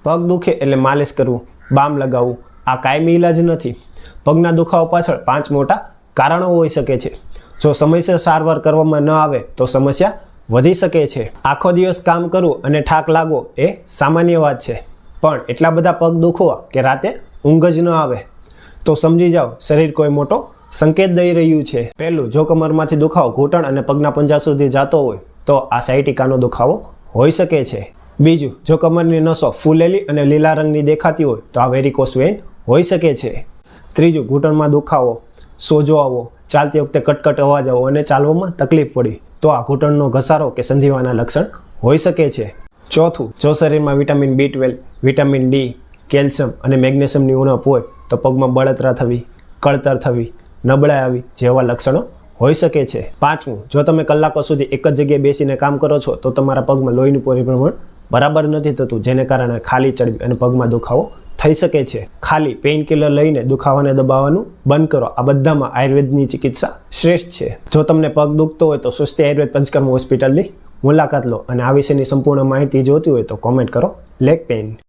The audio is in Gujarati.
પગ દુખે એટલે માલિશ કરવું, બામ લગાવવું આ કાયમી ઇલાજ નથી. પગના દુખાવા પાછળ 5 મોટા કારણો હોઈ શકે છે. જો સમયસર સારવાર કરવામાં ન આવે તો સમસ્યા વધી શકે છે. આખો દિવસ કામ કરવું અને થાક લાગવો એ સામાન્ય વાત છે, પણ એટલા બધા પગ દુખવા કે રાતે ઊંઘ જ ન આવે તો સમજી જાઓ શરીર કોઈ મોટો સંકેત દઈ રહ્યું છે. પહેલું, જો કમરમાંથી દુખાવો ઘૂંટણ અને પગના પંજા સુધી જતો હોય તો આ સાયટિકાનો દુખાવો હોઈ શકે છે. બીજું, જો કમરની નસો ફૂલેલી અને લીલા રંગની દેખાતી હોય તો આ વેરિકોસ વેઇન હોઈ શકે છે. ત્રીજું, ઘૂંટણમાં દુખાવો, સોજો આવવો, ચાલતી વખતે કટકટ અવાજ આવવો અને ચાલવામાં તકલીફ પડી તો આ ઘૂંટણનો ઘસારો કે સંધિવાના લક્ષણ હોઈ શકે છે. ચોથું, જો શરીરમાં vitamin B12, vitamin D, calcium અને મેગ્નેશિયમની ઉણપ હોય તો પગમાં બળતરા થવી, કળતર થવી, નબળાઈ આવી જેવા લક્ષણો હોઈ શકે છે. પાંચમું, જો તમે કલાકો સુધી એક જ જગ્યાએ બેસીને કામ કરો છો તો તમારા પગમાં લોહીનું પરિભ્રમણ બરાબર નથી થતું, જેને કારણે ખાલી ચડવી અને પગમાં દુખાવો થઈ શકે છે. ખાલી પેઇન કિલર લઈને દુખાવાને દબાવવાનું બંધ કરો. આ બધામાં આયુર્વેદની ચિકિત્સા શ્રેષ્ઠ છે. જો તમને પગ દુખતો હોય તો સ્વસ્તિ આયુર્વેદ પંચકર્મ હોસ્પિટલની મુલાકાત લો અને આ વિશેની સંપૂર્ણ માહિતી જોતી હોય તો કોમેન્ટ કરો લેગ પેઇન.